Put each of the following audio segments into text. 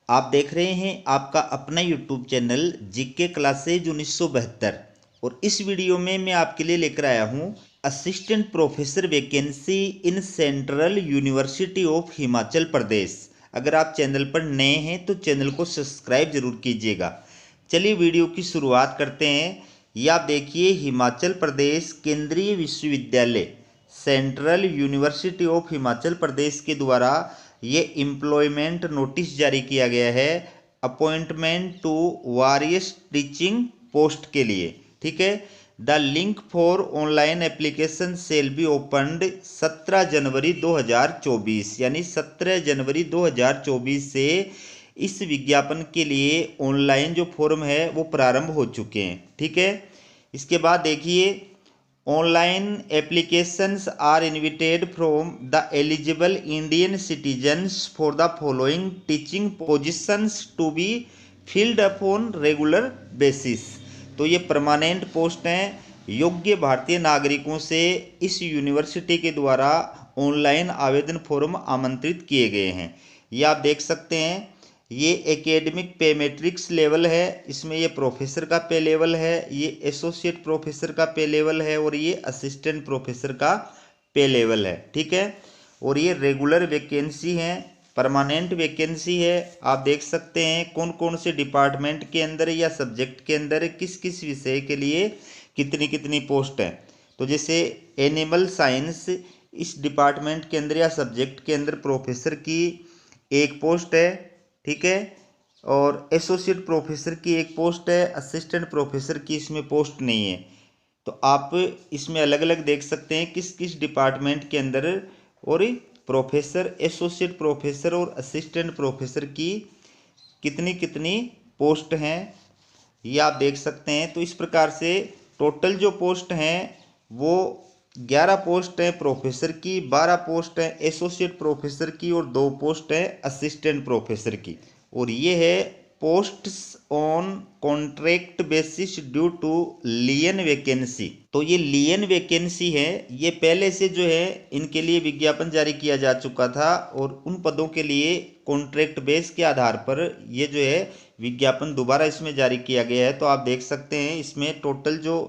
आप देख रहे हैं आपका अपना यूट्यूब चैनल जीके क्लासेज 1972। और इस वीडियो में मैं आपके लिए लेकर आया हूं assistant professor vacancy in central university of Himachal Pradesh. अगर आप चैनल पर नए हैं तो चैनल को सब्सक्राइब जरूर कीजिएगा। चलिए वीडियो की शुरुआत करते हैं। ये आप देखिए, हिमाचल प्रदेश केंद्रीय विश्वविद्यालय central university of Himachal Pradesh के द्वारा ये एम्प्लॉयमेंट नोटिस जारी किया गया है appointment to various teaching post के लिए। ठीक है, the link for online application shall be opened 17 January 2024, यानी 17 जनवरी 2024 से इस विज्ञापन के लिए ऑनलाइन जो फॉर्म है वो प्रारंभ हो चुके हैं। ठीक है, इसके बाद देखिए, online applications are invited from the eligible Indian citizens for the following teaching positions to be filled upon regular basis. तो ये परमानेंट पोस्ट हैं। योग्य भारतीय नागरिकों से इस यूनिवर्सिटी के द्वारा ऑनलाइन आवेदन फॉर्म आमंत्रित किए गए हैं। ये आप देख सकते हैं। ये एकेडमिक पे मैट्रिक्स लेवल है, इसमें ये प्रोफेसर का पे लेवल है, ये एसोसिएट प्रोफेसर का पे लेवल है और ये असिस्टेंट प्रोफेसर का पे लेवल है। ठीक है, और ये रेगुलर वैकेंसी है, परमानेंट वैकेंसी है। आप देख सकते हैं कौन कौन से डिपार्टमेंट के अंदर या सब्जेक्ट के अंदर किस किस विषय के लिए कितनी कितनी पोस्ट है। तो जैसे एनिमल साइंस, इस डिपार्टमेंट के अंदर या सब्जेक्ट के अंदर प्रोफेसर की एक पोस्ट है। ठीक है, और एसोसिएट प्रोफेसर की एक पोस्ट है, असिस्टेंट प्रोफेसर की इसमें पोस्ट नहीं है। तो आप इसमें अलग अलग देख सकते हैं किस किस डिपार्टमेंट के अंदर और प्रोफेसर, एसोसिएट प्रोफेसर और असिस्टेंट प्रोफेसर की कितनी कितनी पोस्ट हैं, ये आप देख सकते हैं। तो इस प्रकार से टोटल जो पोस्ट हैं वो 11 पोस्ट हैं प्रोफेसर की, 12 पोस्ट हैं एसोसिएट प्रोफेसर की और 2 पोस्ट हैं असिस्टेंट प्रोफेसर की। और ये है posts on contract basis due to lien vacancy. तो ये लियन वैकेंसी है, ये पहले से जो है इनके लिए विज्ञापन जारी किया जा चुका था और उन पदों के लिए कॉन्ट्रैक्ट बेस के आधार पर ये जो है विज्ञापन दोबारा इसमें जारी किया गया है। तो आप देख सकते हैं इसमें टोटल जो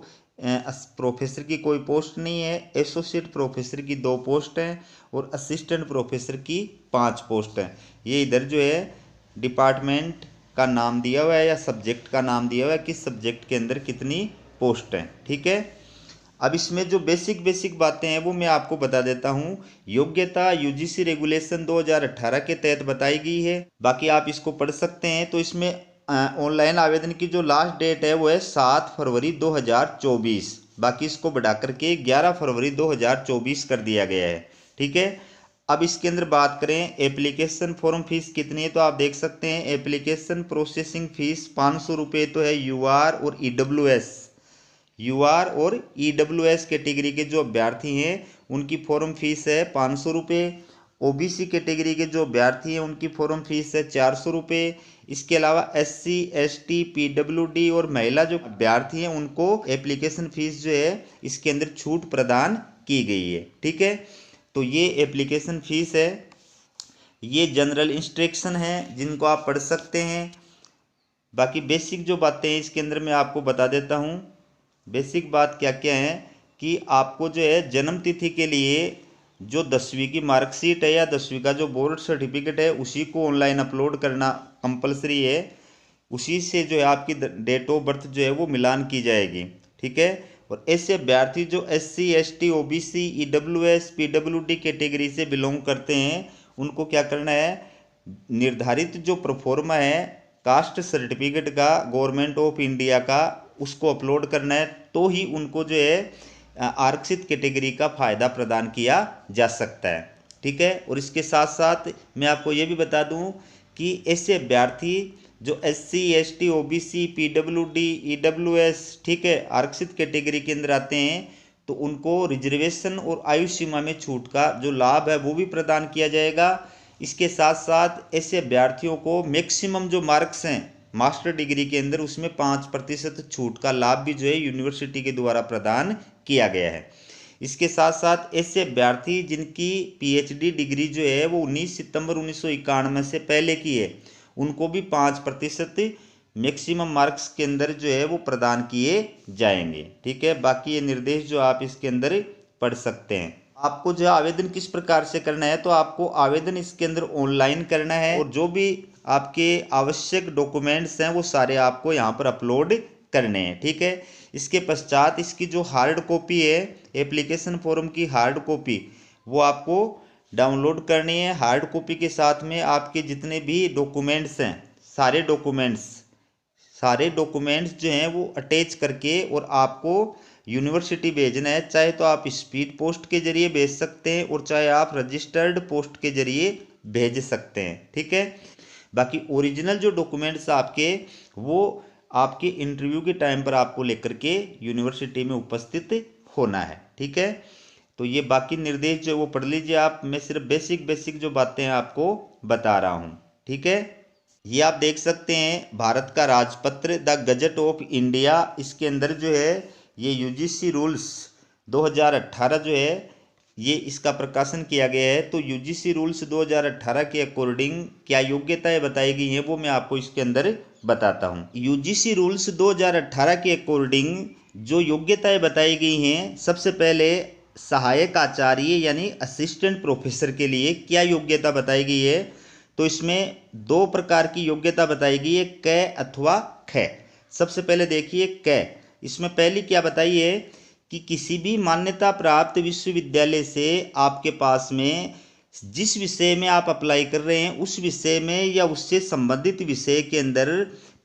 प्रोफेसर की कोई पोस्ट नहीं है, एसोसिएट प्रोफेसर की 2 पोस्ट हैं और असिस्टेंट प्रोफेसर की 5 पोस्ट हैं। ये इधर जो है डिपार्टमेंट का नाम दिया हुआ है या सब्जेक्ट का नाम दिया हुआ है, किस सब्जेक्ट के अंदर कितनी पोस्ट हैं। ठीक है, अब इसमें जो बेसिक बातें हैं वो मैं आपको बता देता हूँ। योग्यता यूजीसी रेगुलेशन 2018 के तहत बताई गई है, बाकी आप इसको पढ़ सकते हैं। तो इसमें ऑनलाइन आवेदन की जो लास्ट डेट है वो है 7 फरवरी 2024, बाकी इसको बढ़ा करके 11 फरवरी 2024 कर दिया गया है। ठीक है, अब इसके अंदर बात करें एप्लीकेशन फॉर्म फीस कितनी है, तो आप देख सकते हैं एप्लीकेशन प्रोसेसिंग फीस 500 रुपये तो है यूआर और ईडब्ल्यूएस कैटेगरी के जो अभ्यर्थी हैं उनकी फॉर्म फीस है 500 रुपये। ओबीसी कैटेगरी के जो अभ्यर्थी हैं उनकी फॉर्म फीस है 400 रुपये। इसके अलावा एससी, एसटी, पीडब्ल्यूडी और महिला जो अभ्यर्थी हैं उनको एप्लीकेशन फीस जो है इसके अंदर छूट प्रदान की गई है। ठीक है, तो ये एप्लीकेशन फीस है। ये जनरल इंस्ट्रक्शन है जिनको आप पढ़ सकते हैं। बाकी बेसिक जो बातें हैं इसके अंदर मैं आपको बता देता हूँ। बेसिक बात क्या क्या है कि आपको जो है जन्म तिथि के लिए जो 10वीं की मार्कशीट है या 10वीं का जो बोर्ड सर्टिफिकेट है उसी को ऑनलाइन अपलोड करना कंपलसरी है। उसी से जो है आपकी डेट ऑफ बर्थ जो है वो मिलान की जाएगी। ठीक है, और ऐसे अभ्यर्थी जो SC, ST, OBC, EWS, PWD category से बिलोंग करते हैं उनको क्या करना है, निर्धारित जो प्रोफॉर्मा है कास्ट सर्टिफिकेट का गवर्नमेंट ऑफ इंडिया का उसको अपलोड करना है, तो ही उनको जो है आरक्षित कैटेगरी का फ़ायदा प्रदान किया जा सकता है। ठीक है, और इसके साथ साथ मैं आपको ये भी बता दूं कि ऐसे अभ्यर्थी जो SC, ST, OBC, PWD, EWS, ठीक है, आरक्षित कैटेगरी के अंदर आते हैं तो उनको रिजर्वेशन और आयु सीमा में छूट का जो लाभ है वो भी प्रदान किया जाएगा। इसके साथ साथ ऐसे अभ्यर्थियों को मैक्सिमम जो मार्क्स हैं मास्टर डिग्री के अंदर उसमें 5% छूट का लाभ भी जो है यूनिवर्सिटी के द्वारा प्रदान किया गया है। इसके साथ साथ ऐसे अभ्यर्थी जिनकी पीएचडी डिग्री जो है वो 19 सितंबर 1991 से पहले की है उनको भी 5% मैक्सिमम मार्क्स के अंदर जो है वो प्रदान किए जाएंगे। ठीक है, बाकी ये निर्देश जो आप इसके अंदर पढ़ सकते हैं। आपको जो आवेदन किस प्रकार से करना है, तो आपको आवेदन इसके अंदर ऑनलाइन करना है और जो भी आपके आवश्यक डॉक्यूमेंट्स हैं वो सारे आपको यहाँ पर अपलोड करने हैं। ठीक है, इसके पश्चात इसकी जो हार्ड कॉपी है, एप्लीकेशन फॉर्म की हार्ड कॉपी, वो आपको डाउनलोड करनी है। हार्ड कॉपी के साथ में आपके जितने भी डॉक्यूमेंट्स हैं, सारे डॉक्यूमेंट्स जो हैं वो अटैच करके और आपको यूनिवर्सिटी भेजना है। चाहे तो आप स्पीड पोस्ट के जरिए भेज सकते हैं और चाहे आप रजिस्टर्ड पोस्ट के जरिए भेज सकते हैं। ठीक है, बाकी ओरिजिनल जो डॉक्यूमेंट्स आपके वो आपके इंटरव्यू के टाइम पर आपको लेकर के यूनिवर्सिटी में उपस्थित होना है। ठीक है, तो ये बाकी निर्देश जो वो पढ़ लीजिए आप। मैं सिर्फ बेसिक जो बातें हैं आपको बता रहा हूँ। ठीक है, ये आप देख सकते हैं भारत का राजपत्र द गजट ऑफ इंडिया, इसके अंदर जो है ये यूजीसी रूल्स 2018 जो है ये इसका प्रकाशन किया गया है। तो यूजीसी रूल्स 2018 के अकॉर्डिंग क्या योग्यताएं बताई गई हैं वो मैं आपको इसके अंदर बताता हूं। यूजीसी रूल्स 2018 के अकॉर्डिंग जो योग्यताएं बताई गई हैं, सबसे पहले सहायक आचार्य यानी असिस्टेंट प्रोफेसर के लिए क्या योग्यता बताई गई है, तो इसमें 2 प्रकार की योग्यता बताई गई है, क अथवा ख। सबसे पहले देखिए क, इसमें पहली क्या बताई है कि किसी भी मान्यता प्राप्त विश्वविद्यालय से आपके पास में जिस विषय में आप अप्लाई कर रहे हैं उस विषय में या उससे संबंधित विषय के अंदर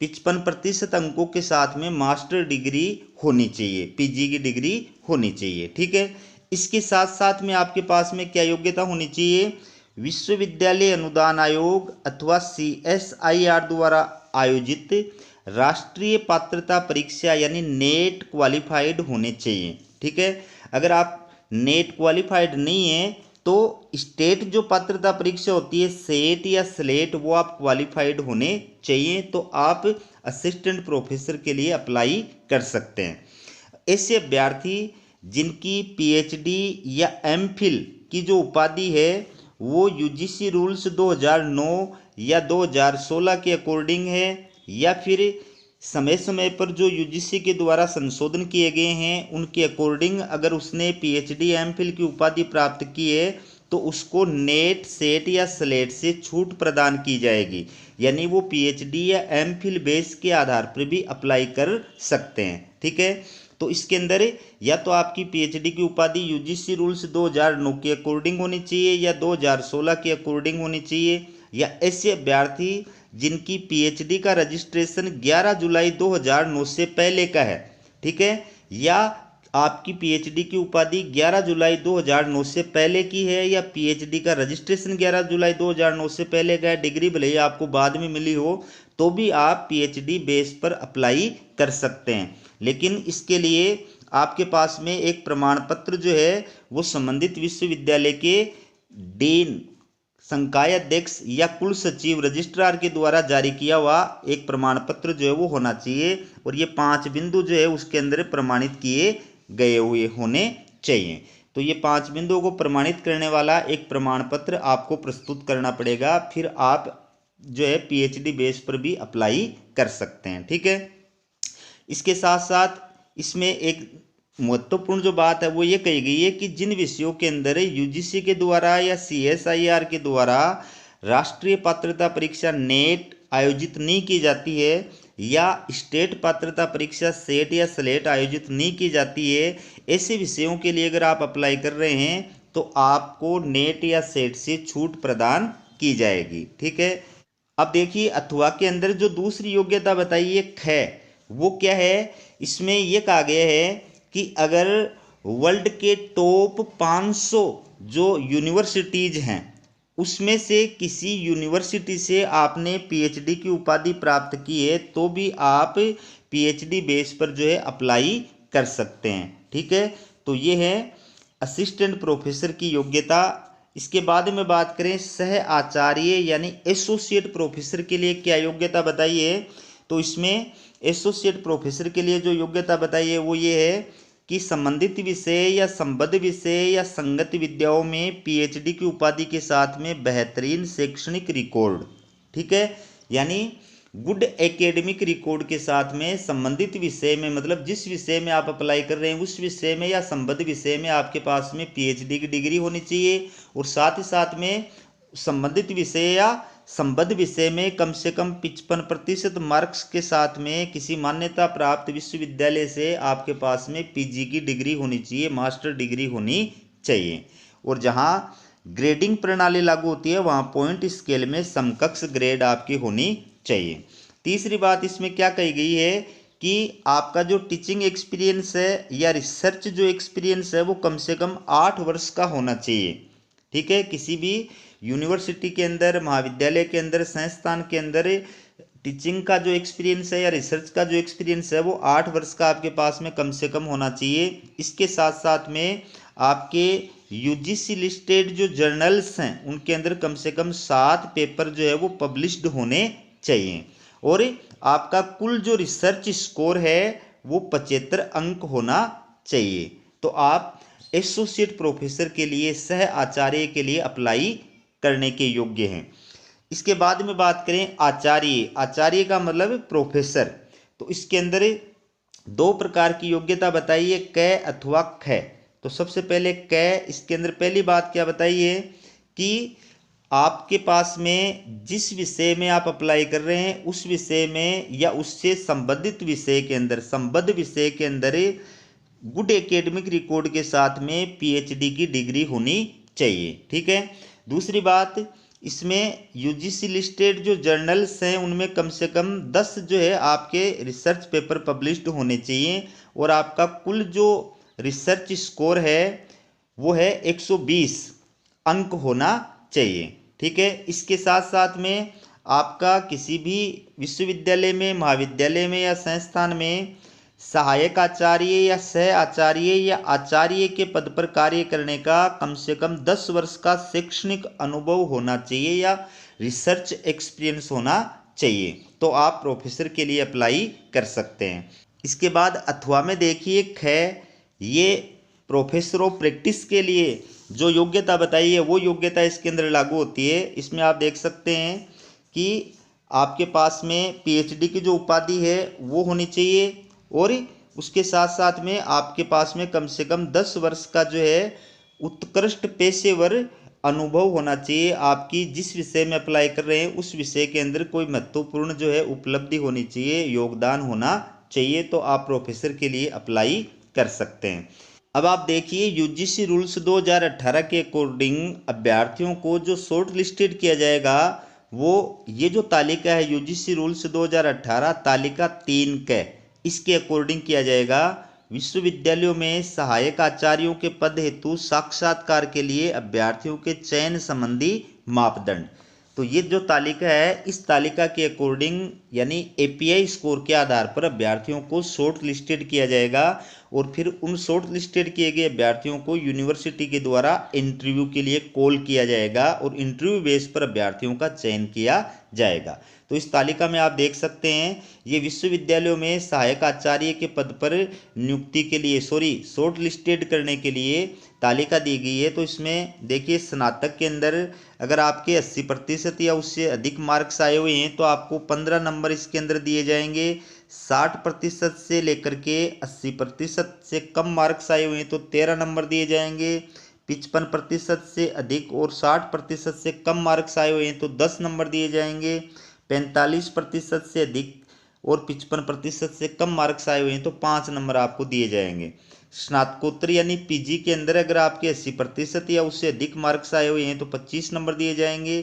55% अंकों के साथ में मास्टर डिग्री होनी चाहिए, पीजी की डिग्री होनी चाहिए। ठीक है, इसके साथ साथ में आपके पास में क्या योग्यता होनी चाहिए, विश्वविद्यालय अनुदान आयोग अथवा CSIR द्वारा आयोजित राष्ट्रीय पात्रता परीक्षा यानी नेट क्वालिफाइड होने चाहिए। ठीक है, अगर आप नेट क्वालिफाइड नहीं है तो स्टेट जो पात्रता परीक्षा होती है सेट या स्लेट, वो आप क्वालिफाइड होने चाहिए, तो आप असिस्टेंट प्रोफेसर के लिए अप्लाई कर सकते हैं। ऐसे अभ्यर्थी जिनकी PhD या MPhil की जो उपाधि है वो यूजीसी रूल्स 2009 या 2016 के अकॉर्डिंग है, या फिर समय समय पर जो यूजीसी के द्वारा संशोधन किए गए हैं उनके अकॉर्डिंग अगर उसने PhD MPhil की उपाधि प्राप्त की है तो उसको नेट सेट या स्लेट से छूट प्रदान की जाएगी, यानी वो PhD या MPhil बेस के आधार पर भी अप्लाई कर सकते हैं। ठीक है, तो इसके अंदर या तो आपकी PhD की उपाधि यूजीसी रूल्स 2009 के अकॉर्डिंग होनी चाहिए या 2016 के अकॉर्डिंग होनी चाहिए, या ऐसे अभ्यर्थी जिनकी PhD का रजिस्ट्रेशन 11 जुलाई 2009 से पहले का है। ठीक है, या आपकी PhD की उपाधि 11 जुलाई 2009 से पहले की है या PhD का रजिस्ट्रेशन 11 जुलाई 2009 से पहले का है, डिग्री भले ही आपको बाद में मिली हो तो भी आप PhD बेस पर अप्लाई कर सकते हैं। लेकिन इसके लिए आपके पास में एक प्रमाण पत्र जो है वो संबंधित विश्वविद्यालय के डीन, संकाय अध्यक्ष या कुल सचिव, रजिस्ट्रार के द्वारा जारी किया हुआ एक प्रमाण पत्र जो है वो होना चाहिए, और ये 5 बिंदु जो है उसके अंदर प्रमाणित किए गए हुए होने चाहिए। तो ये 5 बिंदुओं को प्रमाणित करने वाला एक प्रमाण पत्र आपको प्रस्तुत करना पड़ेगा, फिर आप जो है PhD बेस पर भी अप्लाई कर सकते हैं। ठीक है, इसके साथ साथ इसमें एक महत्वपूर्ण जो बात है वो ये कही गई है कि जिन विषयों के अंदर यूजीसी के द्वारा या CSIR के द्वारा राष्ट्रीय पात्रता परीक्षा नेट आयोजित नहीं की जाती है या स्टेट पात्रता परीक्षा सेट या स्लेट आयोजित नहीं की जाती है, ऐसे विषयों के लिए अगर आप अप्लाई कर रहे हैं तो आपको नेट या सेट से छूट प्रदान की जाएगी। ठीक है, अब देखिए अथवा के अंदर जो दूसरी योग्यता बताई है ख, वो क्या है, इसमें यह कहा गया है कि अगर वर्ल्ड के टॉप 500 जो यूनिवर्सिटीज़ हैं उसमें से किसी यूनिवर्सिटी से आपने PhD की उपाधि प्राप्त की है तो भी आप PhD बेस पर जो है अप्लाई कर सकते हैं। ठीक है, तो ये है असिस्टेंट प्रोफेसर की योग्यता। इसके बाद में बात करें सह आचार्य यानी एसोसिएट प्रोफेसर के लिए क्या योग्यता बताई है, तो इसमें एसोसिएट प्रोफेसर के लिए जो योग्यता बताई है वो ये है कि संबंधित विषय या संबद्ध विषय या संगत विद्याओं में PhD की उपाधि के साथ में बेहतरीन शैक्षणिक रिकॉर्ड। ठीक है, यानी गुड एकेडमिक रिकॉर्ड के साथ में संबंधित विषय में, मतलब जिस विषय में आप अप्लाई कर रहे हैं उस विषय में या संबद्ध विषय में आपके पास में पीएचडी की डिग्री होनी चाहिए, और साथ ही साथ में संबंधित विषय या संबद्ध विषय में कम से कम 55% मार्क्स के साथ में किसी मान्यता प्राप्त विश्वविद्यालय से आपके पास में पीजी की डिग्री होनी चाहिए, मास्टर डिग्री होनी चाहिए। और जहां ग्रेडिंग प्रणाली लागू होती है वहां पॉइंट स्केल में समकक्ष ग्रेड आपकी होनी चाहिए। तीसरी बात इसमें क्या कही गई है कि आपका जो टीचिंग एक्सपीरियंस है या रिसर्च जो एक्सपीरियंस है वो कम से कम 8 वर्ष का होना चाहिए। ठीक है, किसी भी यूनिवर्सिटी के अंदर, महाविद्यालय के अंदर, संस्थान के अंदर टीचिंग का जो एक्सपीरियंस है या रिसर्च का जो एक्सपीरियंस है वो 8 वर्ष का आपके पास में कम से कम होना चाहिए। इसके साथ साथ में आपके यूजीसी लिस्टेड जो जर्नल्स हैं उनके अंदर कम से कम 7 पेपर जो है वो पब्लिश्ड होने चाहिए, और आपका कुल जो रिसर्च स्कोर है वो 75 अंक होना चाहिए। तो आप एसोसिएट प्रोफेसर के लिए, सह आचार्य के लिए अप्लाई करने के योग्य हैं। इसके बाद में बात करें आचार्य, आचार्य का मतलब प्रोफेसर। तो इसके अंदर 2 प्रकार की योग्यता बताइए, क अथवा ख। तो सबसे पहले क, इसके अंदर पहली बात क्या बताइए कि आपके पास में जिस विषय में आप अप्लाई कर रहे हैं उस विषय में या उससे संबंधित विषय के अंदर, संबद्ध विषय के अंदर गुड एकेडमिक रिकॉर्ड के साथ में पीएचडी की डिग्री होनी चाहिए। ठीक है। दूसरी बात, इसमें यूजीसी लिस्टेड जो जर्नल्स हैं उनमें कम से कम 10 जो है आपके रिसर्च पेपर पब्लिश्ड होने चाहिए, और आपका कुल जो रिसर्च स्कोर है वो है 120 अंक होना चाहिए। ठीक है। इसके साथ साथ में आपका किसी भी विश्वविद्यालय में, महाविद्यालय में या संस्थान में सहायक आचार्य या सह आचार्य या आचार्य के पद पर कार्य करने का कम से कम 10 वर्ष का शैक्षणिक अनुभव होना चाहिए या रिसर्च एक्सपीरियंस होना चाहिए, तो आप प्रोफेसर के लिए अप्लाई कर सकते हैं। इसके बाद अथवा में देखिए ख, ये प्रोफेसर ऑफ प्रैक्टिस के लिए जो योग्यता बताई है वो योग्यता इसके अंदर लागू होती है। इसमें आप देख सकते हैं कि आपके पास में पीएचडी की जो उपाधि है वो होनी चाहिए, और उसके साथ साथ में आपके पास में कम से कम 10 वर्ष का जो है उत्कृष्ट पेशेवर अनुभव होना चाहिए। आपकी जिस विषय में अप्लाई कर रहे हैं उस विषय के अंदर कोई महत्वपूर्ण जो है उपलब्धि होनी चाहिए, योगदान होना चाहिए, तो आप प्रोफेसर के लिए अप्लाई कर सकते हैं। अब आप देखिए यूजीसी रूल्स 2018 के अकॉर्डिंग अभ्यर्थियों को जो शॉर्ट लिस्टेड किया जाएगा वो ये जो तालिका है यूजीसी रूल्स 2018 तालिका 3 के, इसके अकॉर्डिंग किया जाएगा। विश्वविद्यालयों में सहायक आचार्यों के पद हेतु साक्षात्कार के लिए अभ्यर्थियों के चयन संबंधी मापदंड। तो ये जो तालिका है इस तालिका के अकॉर्डिंग यानी एपीआई स्कोर के आधार पर अभ्यर्थियों को शॉर्ट लिस्टेड किया जाएगा, और फिर उन शॉर्ट लिस्टेड किए गए अभ्यर्थियों को यूनिवर्सिटी के द्वारा इंटरव्यू के लिए कॉल किया जाएगा और इंटरव्यू बेस पर अभ्यर्थियों का चयन किया जाएगा। तो इस तालिका में आप देख सकते हैं ये विश्वविद्यालयों में सहायक आचार्य के पद पर नियुक्ति के लिए शॉर्ट लिस्टेड करने के लिए तालिका दी गई है। तो इसमें देखिए स्नातक के अंदर अगर आपके 80% या उससे अधिक मार्क्स आए हुए हैं तो आपको 15 नंबर इसके अंदर दिए जाएंगे। 60% से लेकर के 80% से कम मार्क्स आए हुए हैं तो 13 नंबर दिए जाएंगे। 55% से अधिक और 60% से कम मार्क्स आए हुए हैं तो 10 नंबर दिए जाएंगे। 45% से अधिक और 55% से कम मार्क्स आए हुए हैं तो 5 नंबर आपको दिए जाएंगे। स्नातकोत्तर यानी पीजी के अंदर अगर आपके 80% या उससे अधिक मार्क्स आए हुए हैं तो 25 नंबर दिए जाएंगे।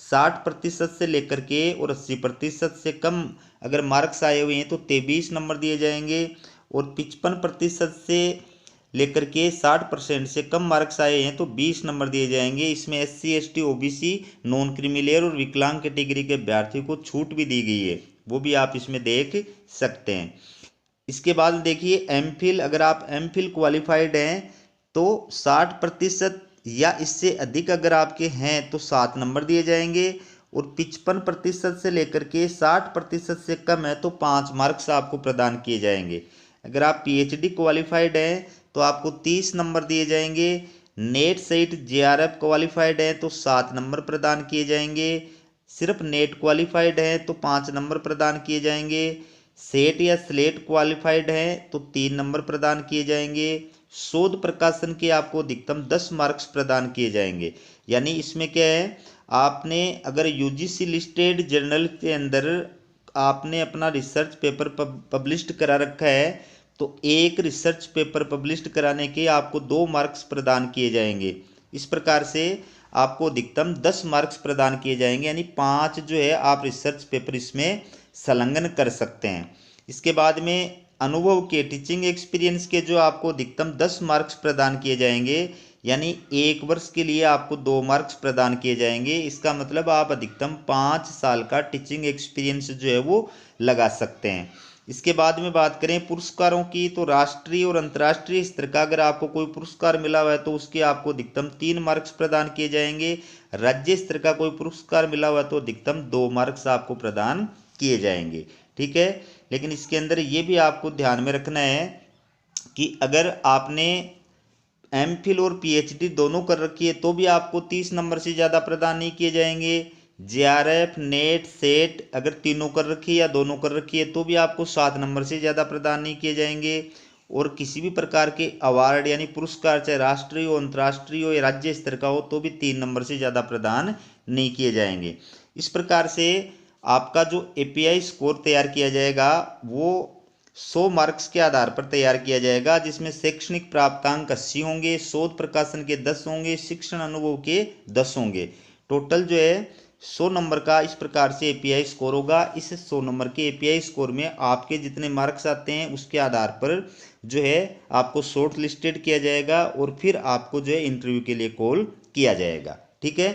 60% से लेकर के और 80% से कम अगर मार्क्स आए हुए हैं तो 23 नंबर दिए जाएंगे, और 55% से लेकर के 60% से कम मार्क्स आए हैं तो 20 नंबर दिए जाएंगे। इसमें SC ST OBC non creamy और विकलांग कैटेगरी के अभ्यर्थियों को छूट भी दी गई है, वो भी आप इसमें देख सकते हैं। इसके बाद देखिए एमफिल, अगर आप एमफिल क्वालिफाइड हैं तो 60% या इससे अधिक अगर आपके हैं तो 7 नंबर दिए जाएंगे, और 55% से लेकर के 60% से कम है तो 5 मार्क्स आपको प्रदान किए जाएंगे। अगर आप PhD क्वालिफाइड हैं तो आपको 30 नंबर दिए जाएंगे। नेट सेट JRF क्वालिफाइड है तो 7 नंबर प्रदान किए जाएंगे। सिर्फ नेट क्वालिफाइड हैं तो 5 नंबर प्रदान किए जाएंगे। सेट या स्लेट क्वालिफाइड हैं तो 3 नंबर प्रदान किए जाएंगे। शोध प्रकाशन के आपको अधिकतम 10 मार्क्स प्रदान किए जाएंगे। यानी इसमें क्या है, आपने अगर यूजीसी लिस्टेड जर्नल के अंदर आपने अपना रिसर्च पेपर पब्लिश्ड करा रखा है तो एक रिसर्च पेपर पब्लिश्ड कराने के आपको 2 मार्क्स प्रदान किए जाएंगे। इस प्रकार से आपको अधिकतम 10 मार्क्स प्रदान किए जाएंगे, यानी 5 जो है आप रिसर्च पेपर इसमें संलग्न कर सकते हैं। इसके बाद में अनुभव के टीचिंग एक्सपीरियंस के जो आपको अधिकतम 10 मार्क्स प्रदान किए जाएंगे, यानी 1 वर्ष के लिए आपको 2 मार्क्स प्रदान किए जाएंगे। इसका मतलब आप अधिकतम 5 साल का टीचिंग एक्सपीरियंस जो है वो लगा सकते हैं। इसके बाद में बात करें पुरस्कारों की, तो राष्ट्रीय और अंतर्राष्ट्रीय स्तर का अगर आपको कोई पुरस्कार मिला हुआ है तो उसके आपको अधिकतम 3 मार्क्स प्रदान किए जाएंगे। राज्य स्तर का कोई पुरस्कार मिला हुआ है तो अधिकतम 2 मार्क्स आपको प्रदान किए जाएंगे। ठीक है, लेकिन इसके अंदर ये भी आपको ध्यान में रखना है कि अगर आपने एमफिल और पीएचडी दोनों कर रखी है तो भी आपको 30 नंबर से ज़्यादा प्रदान नहीं किए जाएंगे। जेआरएफ, नेट, सेट अगर तीनों कर रखी है या दोनों कर रखी है तो भी आपको 7 नंबर से ज़्यादा प्रदान नहीं किए जाएंगे। और किसी भी प्रकार के अवार्ड यानी पुरस्कार चाहे राष्ट्रीय हो, अंतर्राष्ट्रीय हो या राज्य स्तर का हो तो भी 3 नंबर से ज़्यादा प्रदान नहीं किए जाएंगे। इस प्रकार से आपका जो एपीआई स्कोर तैयार किया जाएगा वो 100 मार्क्स के आधार पर तैयार किया जाएगा, जिसमें शैक्षणिक प्राप्तांक 80 होंगे, शोध प्रकाशन के 10 होंगे, शिक्षण अनुभव के 10 होंगे। टोटल जो है 100 नंबर का इस प्रकार से एपीआई स्कोर होगा। इस 100 नंबर के एपीआई स्कोर में आपके जितने मार्क्स आते हैं उसके आधार पर जो है आपको शॉर्ट लिस्टेड किया जाएगा और फिर आपको जो है इंटरव्यू के लिए कॉल किया जाएगा। ठीक है,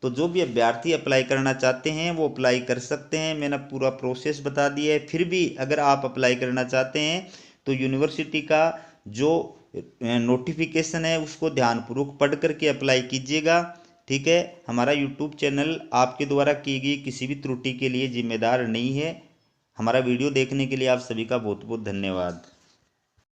तो जो भी अभ्यर्थी अप्लाई करना चाहते हैं वो अप्लाई कर सकते हैं। मैंने पूरा प्रोसेस बता दिया है। फिर भी अगर आप अप्लाई करना चाहते हैं तो यूनिवर्सिटी का जो नोटिफिकेशन है उसको ध्यानपूर्वक पढ़ करके अप्लाई कीजिएगा। ठीक है, हमारा यूट्यूब चैनल आपके द्वारा की गई किसी भी त्रुटि के लिए जिम्मेदार नहीं है। हमारा वीडियो देखने के लिए आप सभी का बहुत बहुत धन्यवाद।